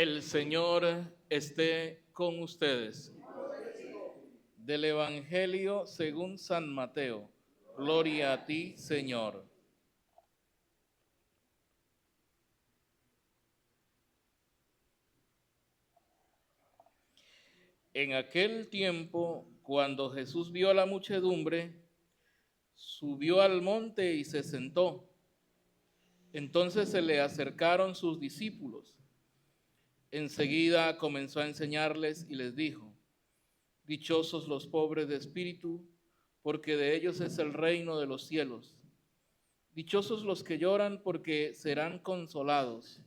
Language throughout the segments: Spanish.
El Señor esté con ustedes. Del Evangelio según San Mateo. Gloria a ti, Señor. En aquel tiempo, cuando Jesús vio a la muchedumbre, subió al monte y se sentó. Entonces se le acercaron sus discípulos. Enseguida comenzó a enseñarles y les dijo: Dichosos los pobres de espíritu, porque de ellos es el reino de los cielos. Dichosos los que lloran, porque serán consolados.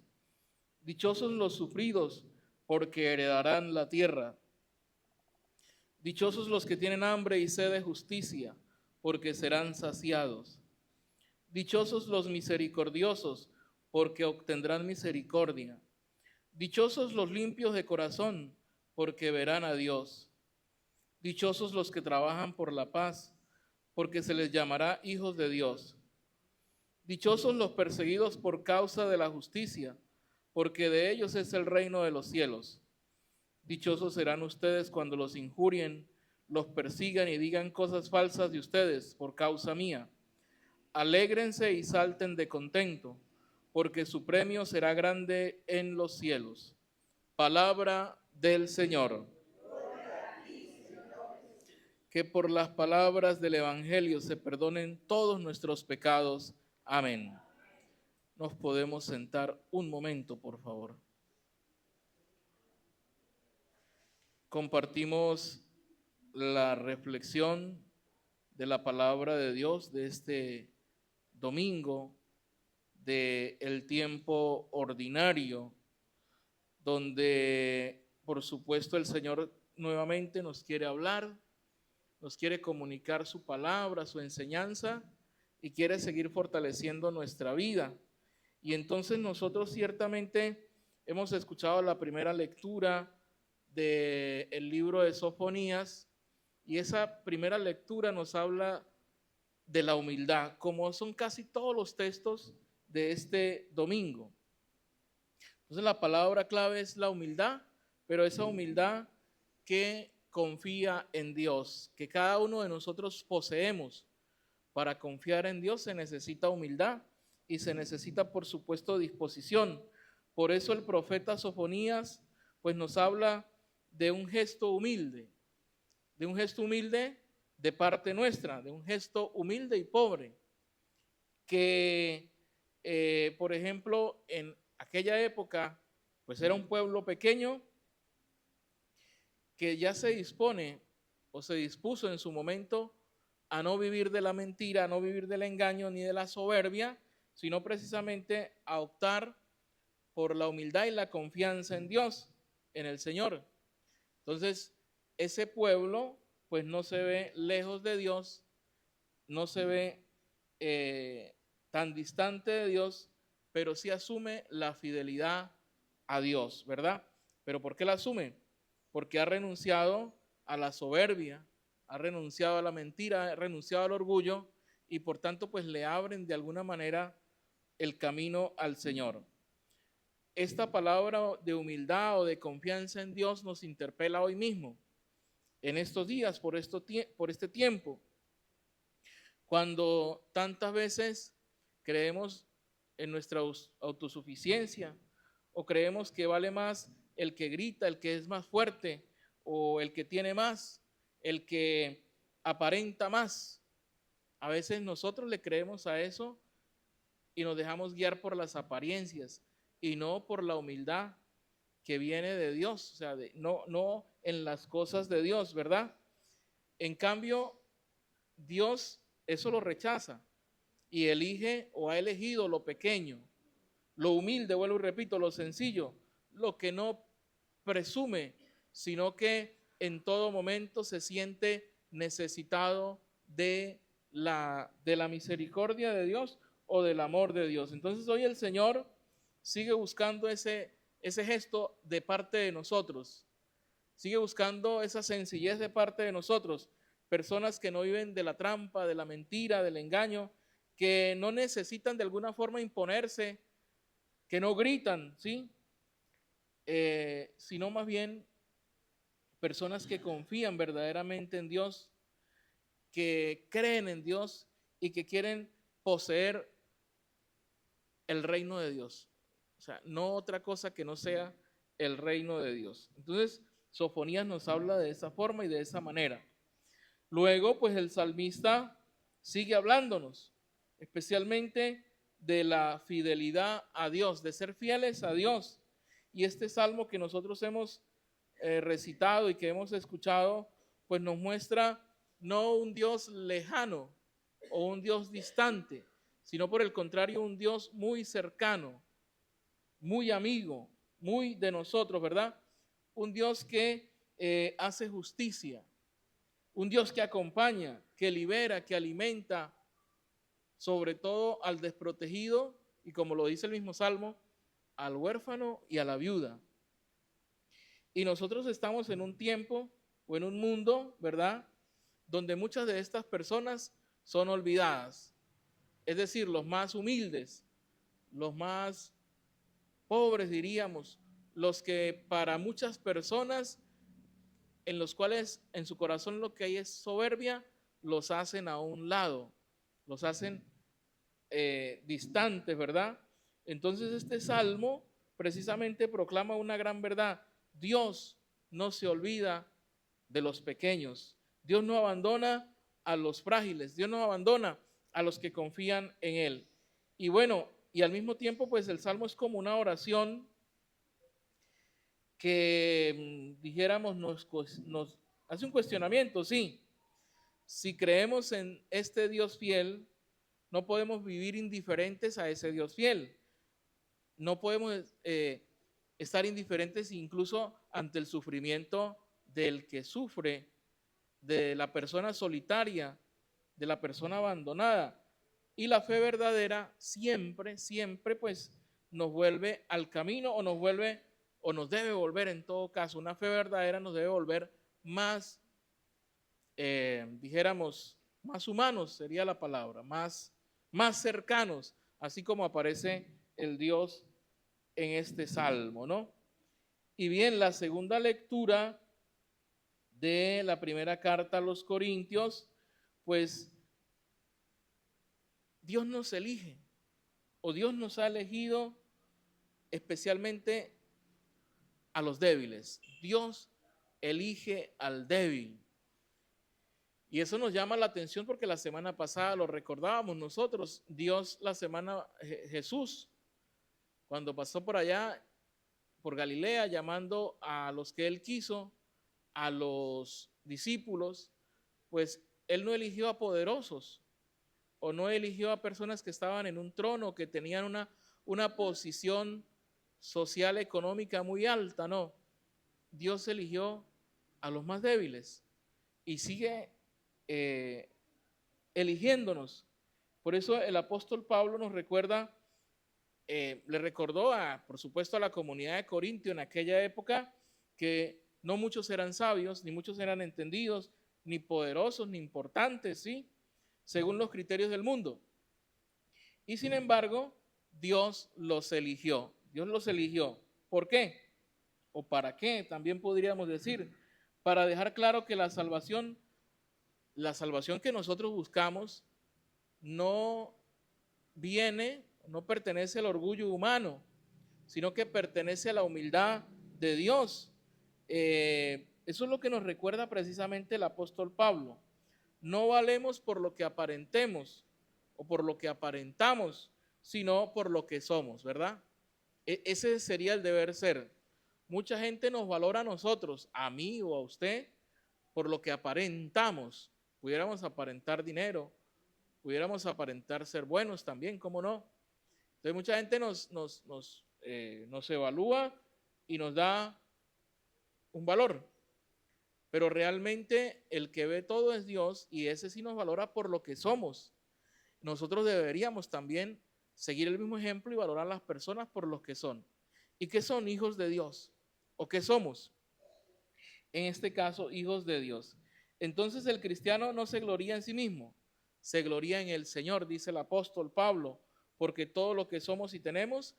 Dichosos los sufridos, porque heredarán la tierra. Dichosos los que tienen hambre y sed de justicia, porque serán saciados. Dichosos los misericordiosos, porque obtendrán misericordia. Dichosos los limpios de corazón, porque verán a Dios. Dichosos los que trabajan por la paz, porque se les llamará hijos de Dios. Dichosos los perseguidos por causa de la justicia, porque de ellos es el reino de los cielos. Dichosos serán ustedes cuando los injurien, los persigan y digan cosas falsas de ustedes por causa mía. Alégrense y salten de contento, porque su premio será grande en los cielos. Palabra del Señor. Que por las palabras del Evangelio se perdonen todos nuestros pecados. Amén. Nos podemos sentar un momento, por favor. Compartimos la reflexión de la palabra de Dios de este domingo, del tiempo ordinario, donde por supuesto el Señor nuevamente nos quiere hablar, nos quiere comunicar su palabra, su enseñanza, y quiere seguir fortaleciendo nuestra vida. Y entonces nosotros ciertamente hemos escuchado la primera lectura del libro de Sofonías, y esa primera lectura nos habla de la humildad, como son casi todos los textos de este domingo. Entonces la palabra clave es la humildad, pero esa humildad que confía en Dios, que cada uno de nosotros poseemos. Para confiar en Dios se necesita humildad y se necesita, por supuesto, disposición. Por eso el profeta Sofonías pues nos habla de un gesto humilde, de parte nuestra, de un gesto humilde y pobre, que por ejemplo en aquella época pues era un pueblo pequeño que ya se dispone o se dispuso en su momento a no vivir de la mentira, a no vivir del engaño ni de la soberbia, sino precisamente a optar por la humildad y la confianza en Dios, en el Señor. Entonces, ese pueblo pues no se ve lejos de Dios, no se ve tan distante de Dios, pero sí asume la fidelidad a Dios, ¿verdad? ¿Pero por qué la asume? Porque ha renunciado a la soberbia, ha renunciado a la mentira, ha renunciado al orgullo, y por tanto pues le abren de alguna manera el camino al Señor. Esta palabra de humildad o de confianza en Dios nos interpela hoy mismo, en estos días, por este tiempo, cuando tantas veces creemos en nuestra autosuficiencia, o creemos que vale más el que grita, el que es más fuerte, o el que tiene más, el que aparenta más. A veces nosotros le creemos a eso y nos dejamos guiar por las apariencias y no por la humildad que viene de Dios, o sea, no en las cosas de Dios, ¿verdad? En cambio, Dios eso lo rechaza y elige o ha elegido lo pequeño, lo humilde, vuelvo y repito, lo sencillo, lo que no presume, sino que en todo momento se siente necesitado de la misericordia de Dios o del amor de Dios. Entonces hoy el Señor sigue buscando ese gesto de parte de nosotros, sigue buscando esa sencillez de parte de nosotros, personas que no viven de la trampa, de la mentira, del engaño, que no necesitan de alguna forma imponerse, que no gritan, ¿sí? sino más bien personas que confían verdaderamente en Dios, que creen en Dios y que quieren poseer el reino de Dios. O sea, no otra cosa que no sea el reino de Dios. Entonces, Sofonías nos habla de esa forma y de esa manera. Luego, pues el salmista sigue hablándonos, especialmente de la fidelidad a Dios, de ser fieles a Dios. Y este salmo que nosotros hemos recitado y que hemos escuchado, pues nos muestra no un Dios lejano o un Dios distante, sino por el contrario un Dios muy cercano, muy amigo, muy de nosotros, ¿verdad? Un Dios que hace justicia, un Dios que acompaña, que libera, que alimenta, sobre todo al desprotegido y, como lo dice el mismo Salmo, al huérfano y a la viuda. Y nosotros estamos en un tiempo o en un mundo, ¿verdad?, donde muchas de estas personas son olvidadas. Es decir, los más humildes, los más pobres, diríamos, los que para muchas personas en los cuales en su corazón lo que hay es soberbia, los hacen a un lado, los hacen distantes, ¿verdad? Entonces este salmo precisamente proclama una gran verdad. Dios no se olvida de los pequeños. Dios no abandona a los frágiles. Dios no abandona a los que confían en Él. Y bueno, y al mismo tiempo, pues el salmo es como una oración que dijéramos nos hace un cuestionamiento, sí. Si creemos en este Dios fiel, no podemos vivir indiferentes a ese Dios fiel. No podemos estar indiferentes incluso ante el sufrimiento del que sufre, de la persona solitaria, de la persona abandonada. Y la fe verdadera siempre, siempre pues nos vuelve al camino o nos vuelve o nos debe volver en todo caso. Una fe verdadera nos debe volver más, dijéramos, más humanos sería la palabra, más cercanos, así como aparece el Dios en este salmo, ¿no? Y bien, la segunda lectura de la primera carta a los Corintios, pues Dios nos elige o Dios nos ha elegido especialmente a los débiles. Dios elige al débil. Y eso nos llama la atención porque la semana pasada lo recordábamos nosotros. Dios Jesús, cuando pasó por allá, por Galilea, llamando a los que él quiso, a los discípulos, pues él no eligió a poderosos o no eligió a personas que estaban en un trono, que tenían una posición social, económica muy alta, no. Dios eligió a los más débiles y sigue eligiéndonos. Por eso el apóstol Pablo nos recuerda, le recordó, por supuesto, a la comunidad de Corintio en aquella época que no muchos eran sabios, ni muchos eran entendidos, ni poderosos, ni importantes, ¿sí? Según los criterios del mundo. Y sin embargo, Dios los eligió. Dios los eligió. ¿Por qué? ¿O para qué? También podríamos decir, para dejar claro que la salvación que nosotros buscamos no viene, no pertenece al orgullo humano, sino que pertenece a la humildad de Dios. Eso es lo que nos recuerda precisamente el apóstol Pablo. No valemos por lo que aparentemos o por lo que aparentamos, sino por lo que somos, ¿verdad? Ese sería el deber ser. Mucha gente nos valora a nosotros, a mí o a usted, por lo que aparentamos. Pudiéramos aparentar dinero, pudiéramos aparentar ser buenos también, ¿cómo no? Entonces mucha gente nos evalúa y nos da un valor, pero realmente el que ve todo es Dios y ese sí nos valora por lo que somos. Nosotros deberíamos también seguir el mismo ejemplo y valorar a las personas por lo que son. ¿Y qué son? Hijos de Dios. ¿O qué somos? En este caso, hijos de Dios. Entonces el cristiano no se gloría en sí mismo, se gloría en el Señor, dice el apóstol Pablo, porque todo lo que somos y tenemos,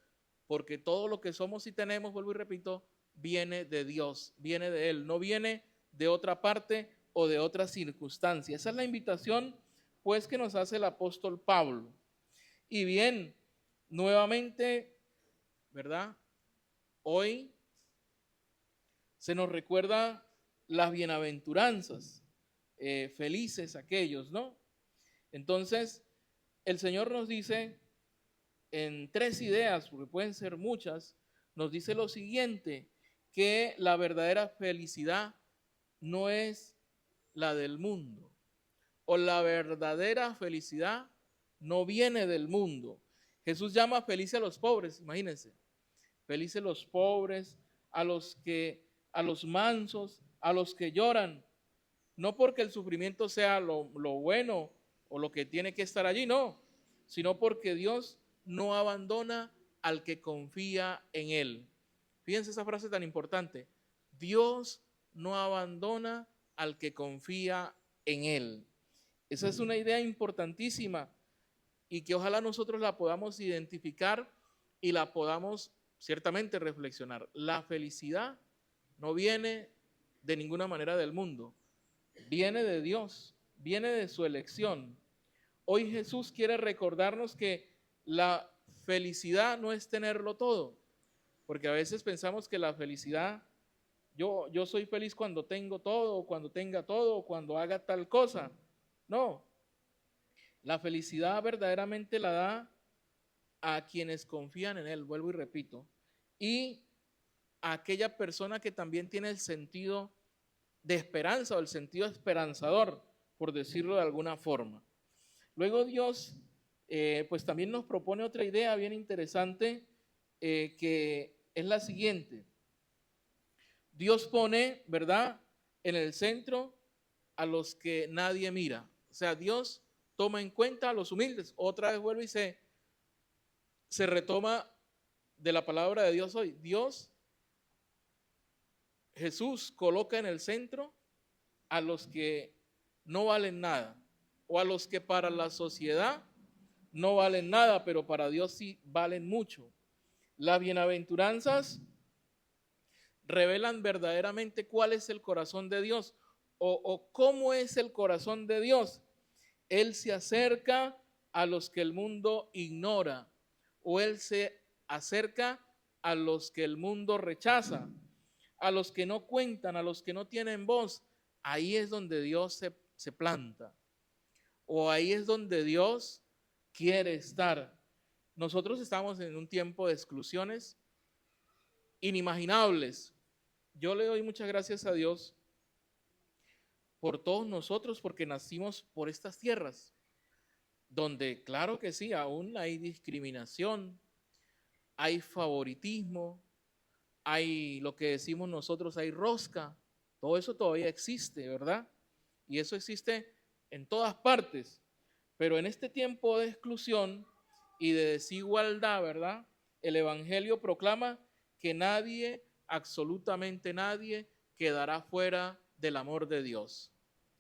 vuelvo y repito, viene de Dios, viene de Él, no viene de otra parte o de otra circunstancia. Esa es la invitación, pues, que nos hace el apóstol Pablo. Y bien, nuevamente, ¿verdad? Hoy se nos recuerda las bienaventuranzas, felices aquellos, ¿no? Entonces, el Señor nos dice en 3 ideas, porque pueden ser muchas, nos dice lo siguiente, que la verdadera felicidad no es la del mundo, o la verdadera felicidad no viene del mundo. Jesús llama felices a los pobres, imagínense, felices los pobres, a los mansos, a los que lloran, no porque el sufrimiento sea lo bueno o lo que tiene que estar allí, no, sino porque Dios no abandona al que confía en Él. Fíjense esa frase tan importante. Dios no abandona al que confía en Él. Esa es una idea importantísima y que ojalá nosotros la podamos identificar y la podamos ciertamente reflexionar. La felicidad no viene de ninguna manera del mundo, viene de Dios, viene de su elección. Hoy Jesús quiere recordarnos que la felicidad no es tenerlo todo, porque a veces pensamos que la felicidad, yo soy feliz cuando tengo todo, o cuando tenga todo, o cuando haga tal cosa. No, la felicidad verdaderamente la da a quienes confían en Él, vuelvo y repito, y a aquella persona que también tiene el sentido de esperanza o el sentido esperanzador, por decirlo de alguna forma. Luego Dios, pues también nos propone otra idea bien interesante, que es la siguiente. Dios pone, ¿verdad?, en el centro a los que nadie mira. O sea, Dios toma en cuenta a los humildes. Otra vez vuelve y se retoma de la palabra de Dios hoy. Jesús coloca en el centro a los que no valen nada, o a los que para la sociedad no valen nada, pero para Dios sí valen mucho. Las bienaventuranzas revelan verdaderamente cuál es el corazón de Dios, o cómo es el corazón de Dios. Él se acerca a los que el mundo ignora, o Él se acerca a los que el mundo rechaza, a los que no cuentan, a los que no tienen voz. Ahí es donde Dios se planta, o ahí es donde Dios quiere estar. Nosotros estamos en un tiempo de exclusiones inimaginables. Yo le doy muchas gracias a Dios por todos nosotros, porque nacimos por estas tierras, donde claro que sí, aún hay discriminación, hay favoritismo, hay lo que decimos nosotros, hay rosca, todo eso todavía existe, ¿verdad? Y eso existe en todas partes, pero en este tiempo de exclusión y de desigualdad, ¿verdad? El Evangelio proclama que nadie, absolutamente nadie, quedará fuera del amor de Dios.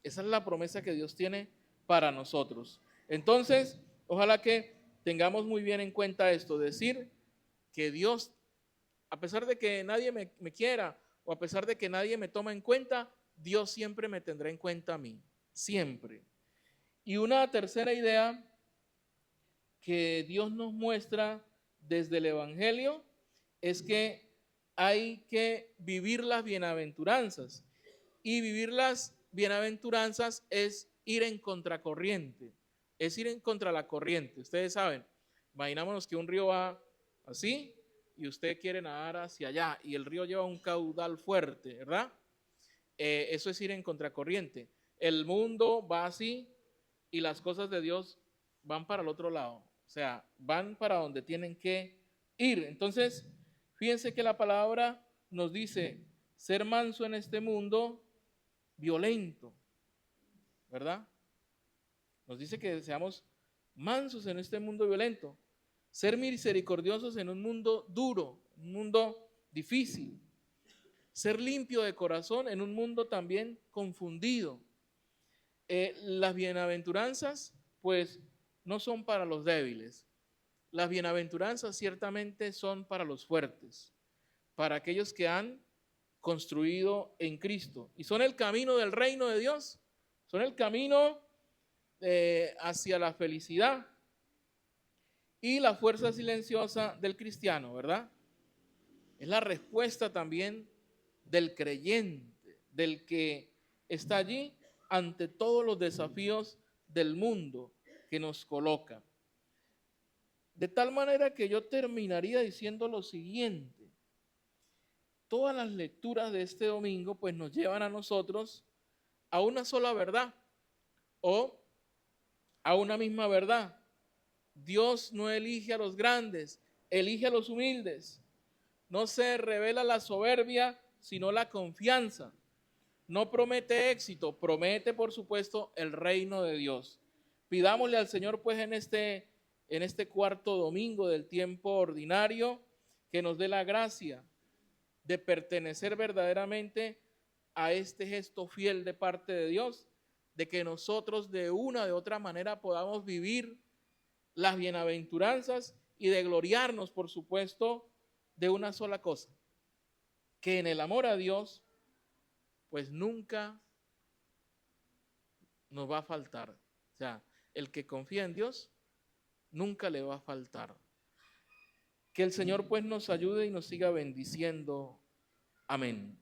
Esa es la promesa que Dios tiene para nosotros. Entonces, ojalá que tengamos muy bien en cuenta esto, decir que Dios, a pesar de que nadie me quiera, o a pesar de que nadie me toma en cuenta, Dios siempre me tendrá en cuenta a mí, siempre. Y una tercera idea que Dios nos muestra desde el Evangelio es que hay que vivir las bienaventuranzas. Y vivir las bienaventuranzas es ir en contracorriente, es ir en contra la corriente. Ustedes saben, imaginámonos que un río va así y usted quiere nadar hacia allá y el río lleva un caudal fuerte, ¿verdad? Eso es ir en contracorriente. El mundo va así y las cosas de Dios van para el otro lado, o sea, van para donde tienen que ir. Entonces, fíjense que la palabra nos dice ser manso en este mundo violento, ¿verdad? Nos dice que seamos mansos en este mundo violento, ser misericordiosos en un mundo duro, un mundo difícil, ser limpio de corazón en un mundo también confundido. Las bienaventuranzas, pues, no son para los débiles. Las bienaventuranzas ciertamente son para los fuertes, para aquellos que han construido en Cristo. Y son el camino del reino de Dios, son el camino hacia la felicidad y la fuerza silenciosa del cristiano, ¿verdad? Es la respuesta también del creyente, del que está allí ante todos los desafíos del mundo que nos coloca. De tal manera que yo terminaría diciendo lo siguiente: todas las lecturas de este domingo pues nos llevan a nosotros a una sola verdad o a una misma verdad. Dios no elige a los grandes, elige a los humildes. No se revela la soberbia, sino la confianza. No promete éxito, promete por supuesto el reino de Dios. Pidámosle al Señor pues en este cuarto domingo del tiempo ordinario que nos dé la gracia de pertenecer verdaderamente a este gesto fiel de parte de Dios, de que nosotros de una o de otra manera podamos vivir las bienaventuranzas y de gloriarnos, por supuesto, de una sola cosa: que en el amor a Dios, pues nunca nos va a faltar. O sea, el que confía en Dios, nunca le va a faltar. Que el Señor pues nos ayude y nos siga bendiciendo. Amén.